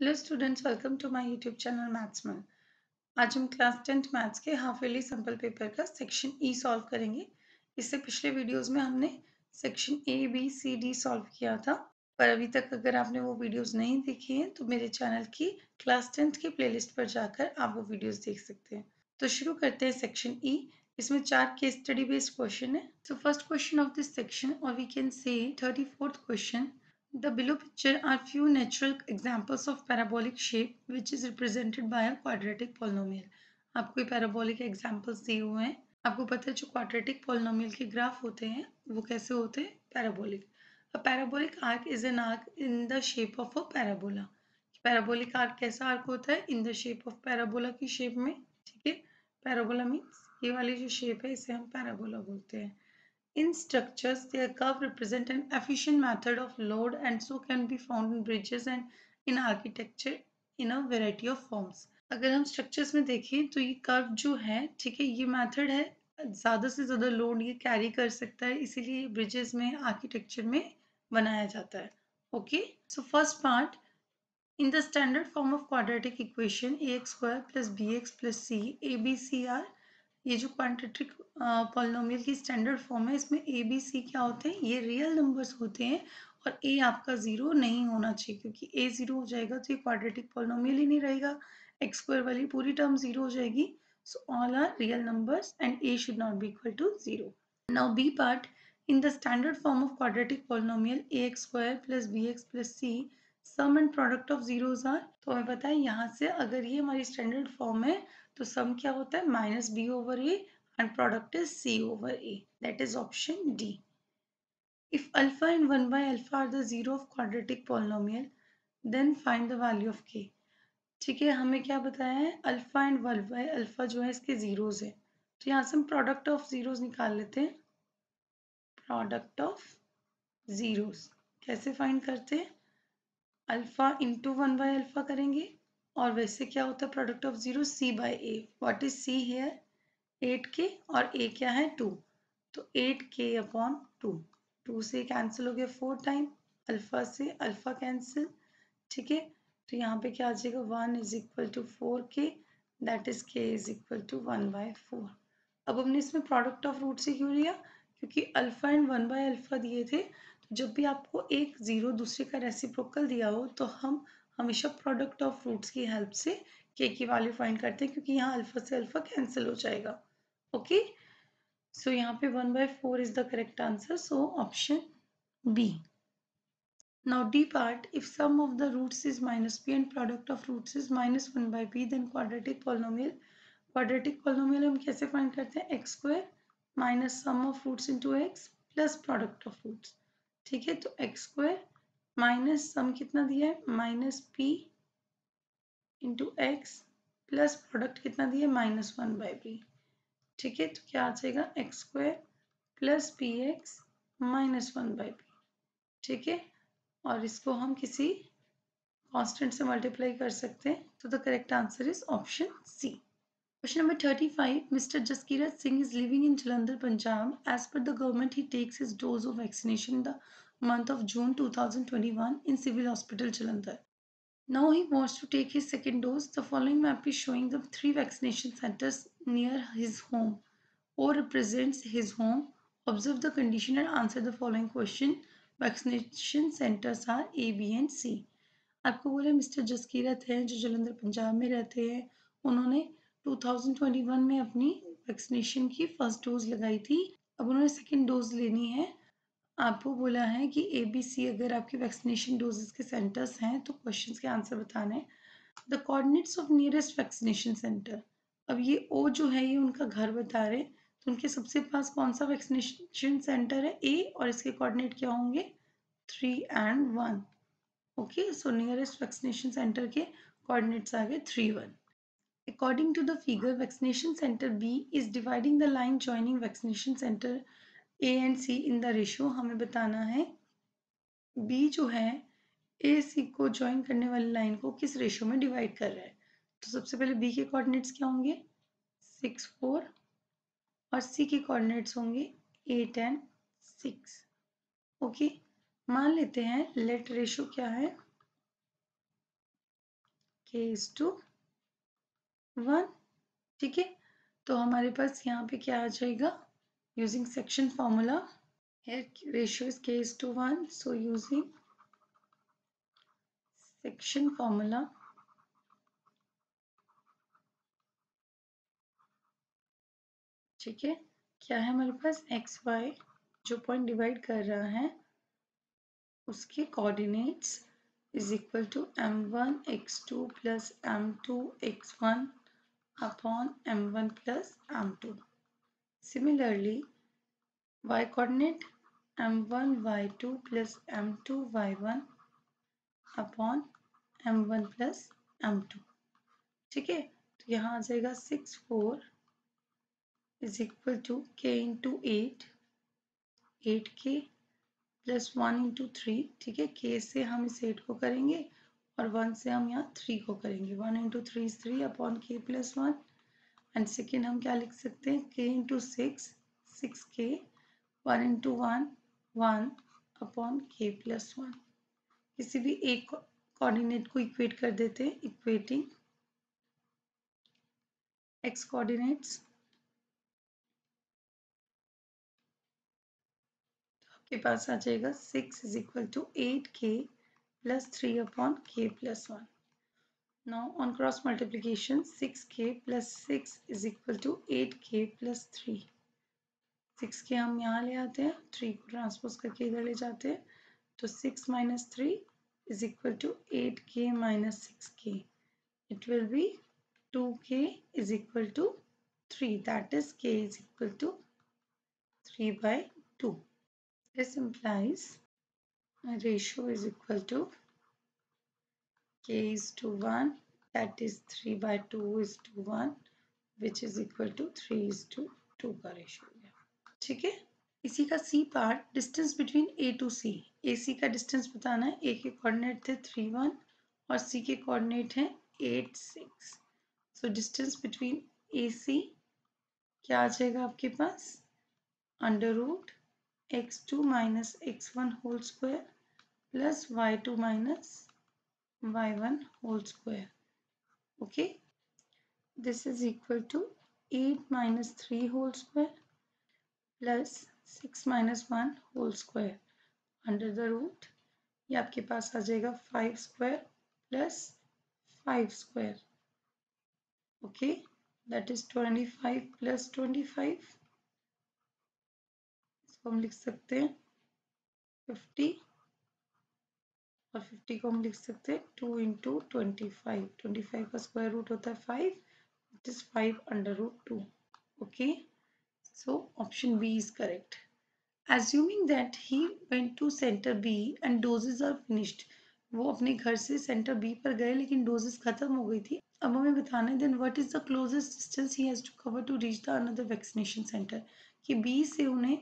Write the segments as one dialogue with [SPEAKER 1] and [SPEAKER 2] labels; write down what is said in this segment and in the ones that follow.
[SPEAKER 1] Hello students, welcome to my YouTube channel maths में। आज हम क्लास 10th मैथ्स के हाफ ईयरली सैम्पल पेपर का सेक्शन ई सॉल्व करेंगे। इससे पिछले वीडियोस में हमने section A B C D solve किया था, पर अभी तक अगर आपने वो वीडियोस नहीं देखी हैं तो मेरे चैनल की क्लास 10th की प्लेलिस्ट पर जाकर आप वो वीडियोस देख सकते हैं। तो शुरू करते हैं सेक्शन ई। इसमें 4 केस स्टडी बेस्ड क्वेश्चन है। So first question of this section, और we can say 34th question. The below picture are few natural examples of parabolic shape which is represented by a quadratic polynomial. आपको ये parabolic examples दिए हुए हैं। आपको पता है जो quadratic polynomial के ग्राफ होते हैं वो कैसे होते हैं? Parabolic. A parabolic arc is an arc in the shape of a parabola. Parabolic arc कैसा arc होता है? In the shape of parabola की shape में, ठीक है? Parabola means ये वाली जो shape है इसे हम parabola बोलते हैं। In structures, their curve represent an efficient method of load and so can be found in bridges and in architecture in a variety of forms. अगर हम structures में देखें तो ये curve जो है, ठीक है, ये method है, ज़्यादा से ज़्यादा लोड ये कैरी कर सकता है, इसीलिए ब्रिजेस में आर्किटेक्चर में बनाया जाता है। Okay, so first part, in the standard form of quadratic equation ax square plus bx plus c a b c are, ये जो क्वाड्रेटिक पॉलिनोमियल की स्टैंडर्ड फॉर्म है इसमें ए बी सी क्या होते हैं? ये रियल नंबर्स होते हैं और ए आपका जीरो नहीं होना चाहिए, क्योंकि ए जीरो हो जाएगा तो ये क्वाड्रेटिक पॉलिनोमियल ही नहीं रहेगा। एक्स स्क्वायर वाली पूरी टर्म जीरो हो जाएगी। So all are real numbers and a should not be equal to zero. Now B part, in the standard form of quadratic polynomial a x square plus b x plus c sum and product of zeros are. तो हमें पता है यहाँ से अगर ये हमारी standard form है तो सम क्या होता है? Minus b over a and product is C over A. That is option D. If alpha and 1 by alpha are the zero of quadratic polynomial, then find the value of K. ठीक है, हमें क्या बताया है? Alpha and 1 by alpha जो है इसके zeros है, तो यहाँ से हम प्रोडक्ट ऑफ जीरोस निकाल लेते हैं। प्रोडक्ट ऑफ जीरोस कैसे फाइंड करते हैं? अल्फा इंटू 1 बाय अल्फा करेंगे, और वैसे क्या होता है product of zero? C by A. What is C here? 8k और a क्या है? 2, तो 8k अपॉन 2, 2 से कैंसिल हो गया 4 टाइम, अल्फा से अल्फा कैंसिल, ठीक है, तो यहाँ पे क्या आ जाएगा? 1 is equal to 4k, that is k is equal to 1 by 4। अब हमने इसमें प्रोडक्ट ऑफ रूट से क्यों लिया? क्योंकि अल्फा एंड 1 बाय अल्फा दिए थे, तो जब भी आपको एक जीरो दूसरे का रेसिप्रोकल दिया हो तो हम हमेशा प्रोडक्ट ऑफ रूट्स की हेल्प से k की वैल्यू फाइंड करते हैं, क्योंकि यहाँ अल्फा से अल्फा कैंसिल हो जाएगा। ओके, सो यहाँ पे 1 by 4 is the correct answer, so option B. Now D part, if sum of the roots is minus b and product of roots is minus 1 by b, then quadratic polynomial. Quadratic polynomial हम कैसे find करते हैं? x square minus sum of roots into x plus product of roots, ठीक है, तो x square minus sum कितना दिया है? minus p into x plus product कितना दिया है? minus 1 by b, ठीक है, तो क्या आ जाएगा? X square plus P x minus 1 by P, ठीक है, और इसको हम किसी कांस्टेंट से मल्टीप्लाई कर सकते हैं, तो the correct answer is option C. Question number 35, mister Jaskirat Singh is living in Jalandhar, Punjab. As per the government he takes his dose of vaccination in the month of June 2021 in Civil Hospital Jalandhar. Now he wants to take his second dose. The following map is showing the 3 vaccination centers near his home. O represents his home. Observe the condition and answer the following question. Vaccination centers are A, B and C. आपको बोले mister Jaskirat हैं जो जलंधर पंजाब में रहते हैं, उन्होंने 2021 में अपनी वैक्सीनेशन की फर्स्ट डोज लगाई थी, अब उन्होंने सेकेंड डोज लेनी है। आपको बोला है कि ए बी सी अगर आपके वैक्सीनेशन डोजेस के सेंटर्स हैं तो क्वेश्चंस के आंसर बताने हैं। The coordinates of nearest vaccination centre, अब ये ओ जो है ये उनका घर बता रहे हैं, तो उनके सबसे पास कौन सा वैक्सीनेशन सेंटर है? ए, और इसके कोऑर्डिनेट क्या होंगे? 3 and 1। Okay, so nearest vaccination centre के कोऑर्डिनेट्स आ गए 3, 1। According to the figure, vaccination center B is dividing the line joining vaccination center A and C in the ratio. हमें बताना है B जो है A C को ज्वाइन करने वाली लाइन को किस रेशियो में डिवाइड कर रहा है। तो सबसे पहले B के कोऑर्डिनेट्स क्या होंगे? 6, 4, और C के कोऑर्डिनेट्स होंगे 8 and 6। ओके, मान लेते हैं लेट रेशियो क्या है? k:1, ठीक है। तो हमारे पास यहाँ पे क्या आ जाएगा, using section formula, here ratio is k:1, so using section formula, ठीक है। क्या है हमारे पास, एक्स वाई जो पॉइंट डिवाइड कर रहा है उसके coordinates is equal to m1 x2 plus m2 x1 upon m1 plus m2। Similarly y coordinate m1 y2 plus m2 y1 upon m1 plus m2, ठीक है। तो यहाँ आ जाएगा 6 4 is equal to k into 8k plus 1 into 3, ठीक है। k से हम इस 8 को करेंगे और 1 से हम यहाँ 3 को करेंगे। 1 into 3 is 3 upon k plus 1, and second हम क्या लिख सकते हैं, k into 6k, 1 into 1 1 upon k plus 1। किसी भी एक कोऑर्डिनेट को इक्वेट कर देते हैं, इक्वेटिंग x कोऑर्डिनेट्स, के पास आ जाएगा 6 is equal to 8k plus 3 upon k plus 1। Now on cross multiplication 6k plus 6 is equal to 8k plus 3। 6k हम यहाँ ले आते हैं, 3 को ट्रांसपोज करके इधर ले जाते हैं, तो 6 minus 3 is equal to 8k minus 6k। It will be 2k is equal to 3, that is k is equal to 3/2। This implies a ratio is equal to k is to 1, that is 3/2 is to 1, which is equal to 3 is to 2 का ratio हो गया, ठीक है। इसी का C part, distance between A to C. A C का distance बताना है, ए के कोऑर्डिनेट थे 3 1 और सी के कोऑर्डिनेट हैं 8 6। सो डिस्टेंस बिटवीन ए सी क्या आ जाएगा आपके पास, under root x2 minus x1 whole square plus y2 minus y1 whole square, okay, this is equal to 8 minus 3 whole square plus 6 minus 1 whole square under the root, ये आपके पास आ जाएगा 5 square plus 5 square, okay, that is 25 plus 25, इसको हम लिख सकते हैं 50 और 50 को हम लिख सकते हैं 2 इंटू 25। 25 का स्क्वायर रूट होता है 5, it is 5 under root 2, okay. So option B is correct. Assuming that he went to center B and doses are finished. वो अपने घर से सेंटर B पर गए लेकिन डोजेस खत्म हो गई थी। अब हमें बताना है then what is the closest distance he has to cover to reach the another vaccination center, कि B से उन्हें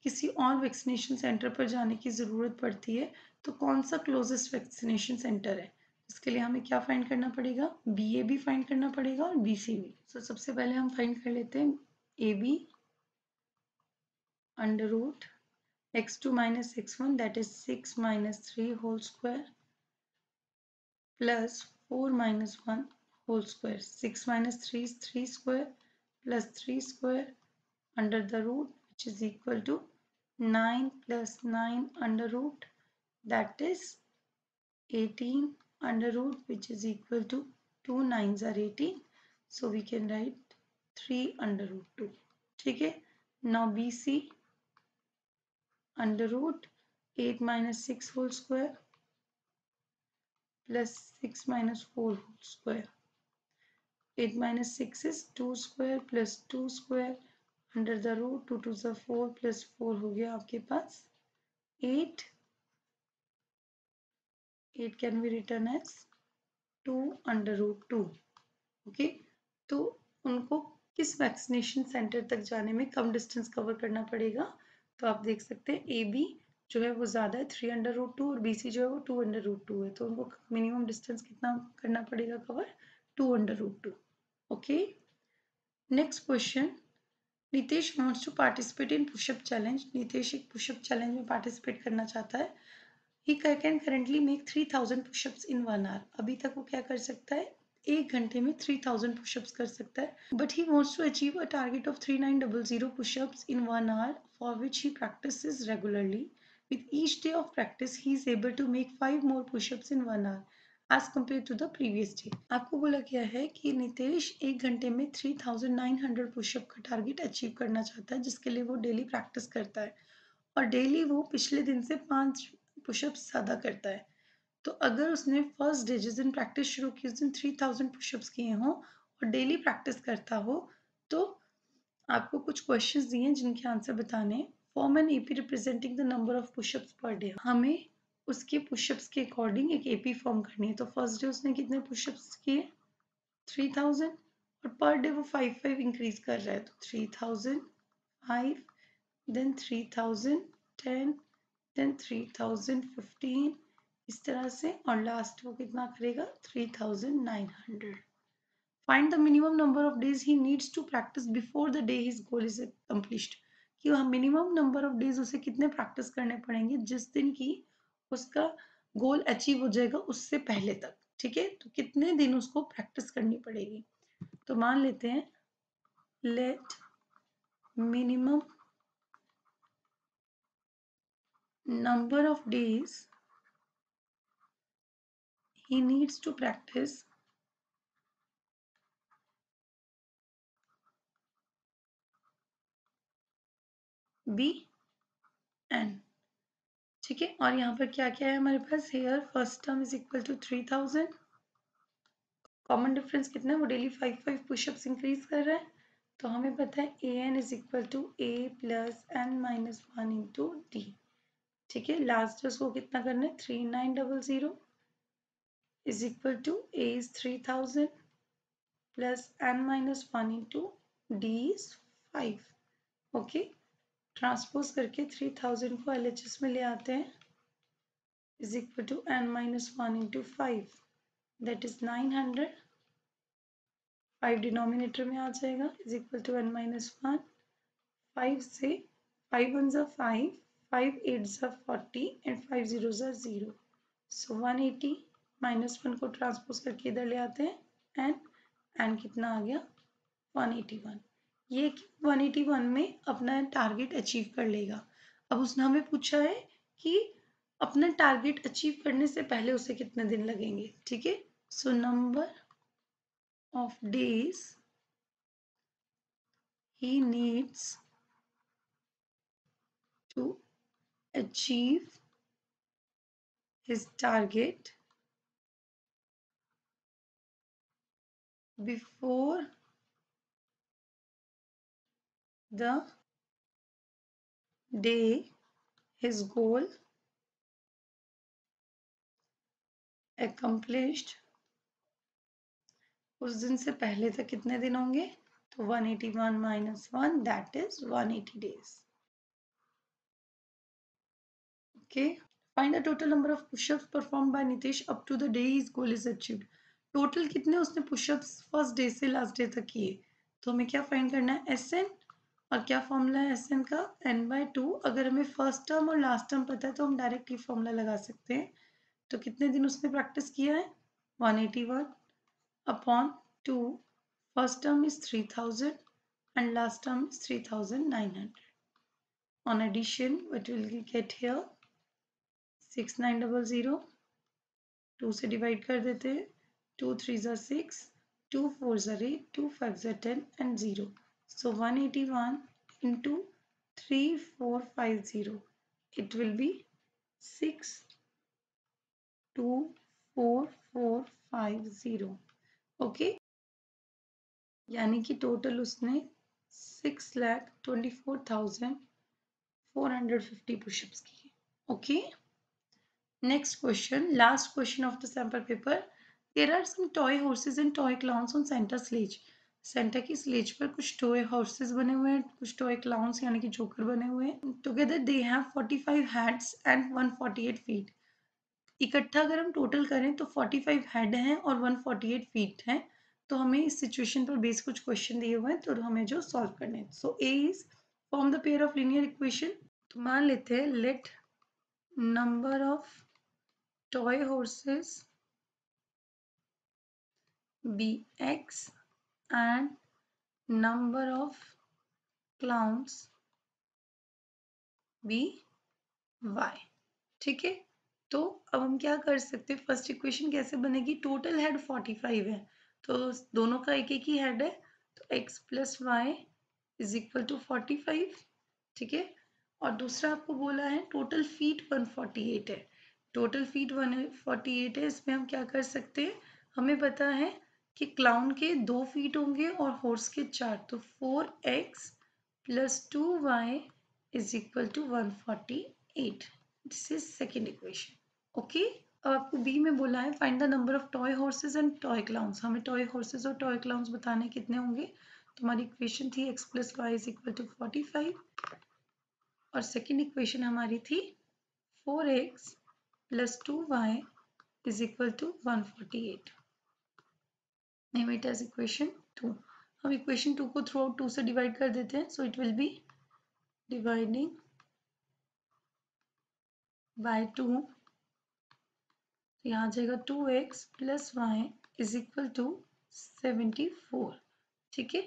[SPEAKER 1] किसी और वैक्सीनेशन सेंटर पर जाने की ज़रूरत पड़ती है, तो कौन सा क्लोजेस्ट वैक्सीनेशन सेंटर है। इसके लिए हमें क्या फाइंड करना पड़ेगा, BA भी फाइंड करना पड़ेगा और BC भी। तो सबसे पहले हम फाइंड कर लेते हैं AB under root x2 minus x1, that is 6 minus 3 whole square plus 4 minus 1 whole square. 6 minus 3 is 3 square plus 3 square under the root, which is equal to 9 plus 9 under root, that is 18 under root, which is equal to 2 9s are 18, so we can write 3 under root 2, ठीक है। Now BC under root 8 minus 6 whole square plus 6 minus 4 whole square. 8 minus 6 is 2 square plus 2 square under the root 2 to the 4 plus 4 हो गया आपके पास 8. 8 can be written as 2 under root 2. Okay, तो उनको किस vaccination centre तक जाने में कम distance cover करना पड़ेगा, तो आप देख सकते हैं ए बी जो है वो ज़्यादा है 3 अंडर रूट 2 और बी सी जो है वो 2 अंडर रूट 2 है, तो उनको मिनिमम डिस्टेंस कितना करना पड़ेगा cover, 2 under root 2, okay. Next question, Nitesh wants to participate in pushup challenge. Nitesh एक पुशअप चैलेंज में पार्टिसिपेट करना चाहता है। He can currently make 3000 pushups in 1 hour. अभी तक वो क्या कर सकता है, 1 घंटे में 3000 पुशअप्स कर सकता है, but he wants to achieve a target of 3900 pushups in 1 hour for which he practices regularly. With each day of practice, he is able to make 5 more push-ups in 1 hour as compared to the previous day. आपको बोला गया है कि नितेश 1 घंटे में 3900 pushup का target achieve करना चाहता है, जिसके लिए वो डेली प्रैक्टिस करता है और डेली वो पिछले दिन से 5 पुशअप्स ज़्यादा करता है. तो अगर उसने फर्स्ट डे जिस दिन प्रैक्टिस शुरू की उस दिन 3000 पुशअप्स किए हों और डेली प्रैक्टिस करता हो, तो आपको कुछ क्वेश्चंस दिए हैं जिनके आंसर बताने हैं. Form an AP representing the number of pushups per day. हमें उसके पुशअप्स के अकॉर्डिंग एक एपी फॉर्म करनी है. तो फर्स्ट डे उसने कितने पुशअप्स किए? 3000 और पर डे वो 5 इंक्रीज कर रहा है. तो 3000, 5, देन 3010, देन 3015, इस तरह से, और लास्ट वो कितना करेगा? 3900. Find the minimum number of days he needs to practice before the day his goal is accomplished. कि मिनिमम नंबर ऑफ डेज उसे कितने प्रैक्टिस करने पड़ेंगे जिस दिन की उसका गोल अचीव हो जाएगा उससे पहले तक. ठीक है, तो कितने दिन उसको प्रैक्टिस करनी पड़ेगी. तो मान लेते हैं let minimum number of days he needs to practice be n. ठीक है, और यहाँ पर क्या क्या है हमारे पास? Here first term is equal to 3000. Common difference कितना है? वो डेली 5 पुशअप्स इंक्रीज कर रहा है. तो हमें पता है a n is equal to a plus n minus 1 into d. ठीक है, लास्ट उसको कितना करना है? 3900 is equal to a is 3000 plus n minus 1 into d is 5. Okay, transpose करके 3000 को LHS में ले आते हैं is equal to n minus 1 into 5, that is 900. 5 denominator में आ जाएगा is equal to n minus 1. 5 से 5 1 ज़ा 5, 5 8 ज़ा 40 एंड 5 0 ज़ा 0. सो 180 माइनस 1 को ट्रांसपोज करके इधर ले आते हैं एंड कितना आ गया? 181. ये 181 में अपना टारगेट अचीव कर लेगा. अब उसने हमें पूछा है कि अपना टारगेट अचीव करने से पहले उसे कितने दिन लगेंगे. ठीक है, so number of days he needs to achieve his target before the day his goal accomplished. उस दिन से पहले तक कितने दिन होंगे? तो 181 minus 1, that is 180 days. Okay, find the total number of push-ups performed by Nitesh up to the day his goal is achieved. Total कितने उसने पुशअप्स फर्स्ट डे से लास्ट डे तक किए. तो हमें क्या फाइंड करना है? SN. और क्या फॉर्मूला है SN का? n/2. अगर हमें फर्स्ट टर्म और लास्ट टर्म पता है तो हम डायरेक्ट ही फॉर्मूला लगा सकते हैं. तो कितने दिन उसने प्रैक्टिस किया है? 181 upon 2. First term is 3000 and last term is 3900. On addition, what will we get here? 6900. 2 से डिवाइड कर देते हैं. 2 3 ज़ा 6, 2 4 ज़ा 8, 2 5 ज़ा 10 and 0. So 181 into 3450. It will be 624,450. Okay, यानी कि टोटल उसने 6,24,450 पुशअप्स किए. Okay, next question, last question of the sample paper. There are some toy horses and toy clowns on Santa sledge. Santa की स्लेज पर कुछ toy horses बने हुए हैं, कुछ टॉय क्लाउन्स यानी कि जोकर बने हुए हैं. Together they have 45 heads and 148 feet. इकट्ठा अगर हम टोटल करें तो 45 हेड हैं और 148 फीट हैं. तो हमें इस सिचुएशन पर बेस कुछ क्वेश्चन दिए हुए हैं तो हमें जो सॉल्व करने हैं. So a is form the pair of linear equation. तो मान लेते हैं let number of toy horses be x and number of clowns be y। ठीक है, तो अब हम क्या कर सकते हैं, फर्स्ट इक्वेशन कैसे बनेगी, टोटल हेड 45 है तो दोनों का एक एक ही हेड है, तो x plus y is equal to 45। ठीक है, और दूसरा आपको बोला है टोटल फीट 148 है, टोटल फीट 148 है, इसमें हम क्या कर सकते हैं, हमें पता है कि क्लाउन के 2 फीट होंगे और हॉर्स के 4, तो 4x plus 2y is equal to 148। This is second equation. Okay, अब आपको बी में बोला है find the number of toy horses and toy clowns, हमें टॉय हॉर्सेस और टॉय क्लाउन्स बताने कितने होंगे, तो हमारी इक्वेशन थी x plus y is equal to 45 और सेकेंड इक्वेशन हमारी थी 4x plus 2y is equal to 148। Name it as equation 2। हम इक्वेशन 2 को थ्रू आउट 2 से डिवाइड कर देते हैं, so it will be dividing by 2, तो यहाँ आ जाएगा 2x plus y is equal to 74। ठीक है,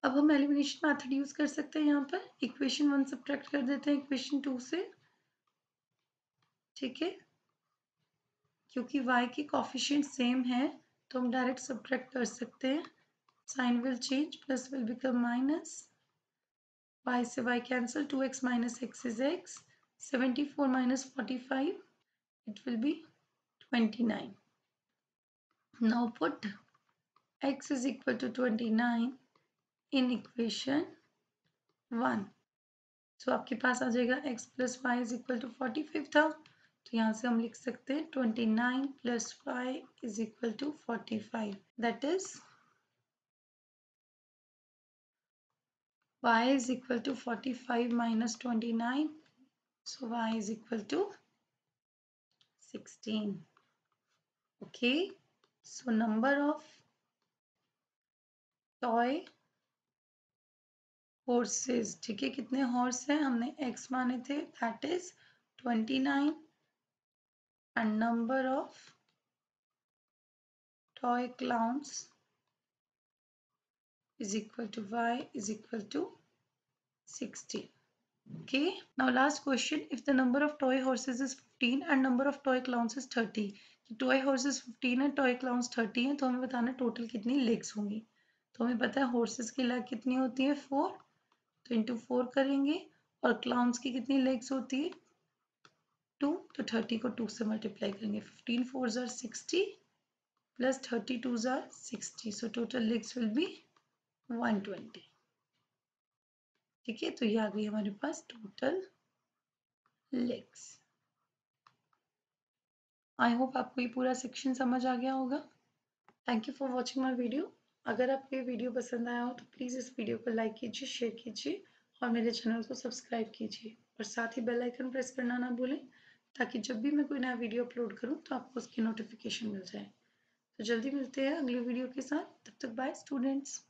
[SPEAKER 1] अब हम एलिमिनेशन मेथड यूज कर सकते हैं, यहाँ पर इक्वेशन 1 सब्ट्रैक्ट कर देते हैं इक्वेशन 2 से। ठीक है, क्योंकि y के कोफिशिएंट सेम है तो हम डायरेक्ट सब्ट्रैक्ट कर सकते हैं, sign will change, plus will become minus, y से y cancel, 2x minus x is x, 74 minus 45 it will be 29। now put x is equal to 29 in equation 1, so आपके पास आ जाएगा x plus y is equal to 45 था, तो यहाँ से हम लिख सकते हैं 29 plus y is equal to 45, that is y is equal to 45 minus 29, so y is equal to 16। okay, so number of toy horses, ठीक है, कितने हॉर्स हैं, हमने x माने थे, that is 29 and number of toy clowns is equal to y is equal to 16। okay, now last question, if the number of toy horses is 15 and number of toy clowns is 30, toy horses 15 है, toy clowns 30 है, तो हमें बताना total कितनी legs होंगी, तो हमें पता है हॉर्सेस की लेग कितनी होती है 4, तो इंटू 4 करेंगे, और क्लाउन्स की कितनी लेग्स होती है 2, तो 30 को 2 से मल्टीप्लाई करेंगे, 15 4s are 60 plus 32s are 60, so total legs will be 120। ठीक है, तो ये आ गई हमारे पास टोटल लेग्स। आई होप आपको ये पूरा सेक्शन समझ आ गया होगा। Thank you for watching my video. अगर आपको ये वीडियो पसंद आया हो तो प्लीज़ इस वीडियो को लाइक कीजिए, शेयर कीजिए और मेरे चैनल को सब्सक्राइब कीजिए, और साथ ही बेल आइकन प्रेस करना ना भूलें, ताकि जब भी मैं कोई नया वीडियो अपलोड करूं तो आपको उसकी नोटिफिकेशन मिल जाए। तो जल्दी मिलते हैं अगली वीडियो के साथ, तब तक बाय स्टूडेंट्स।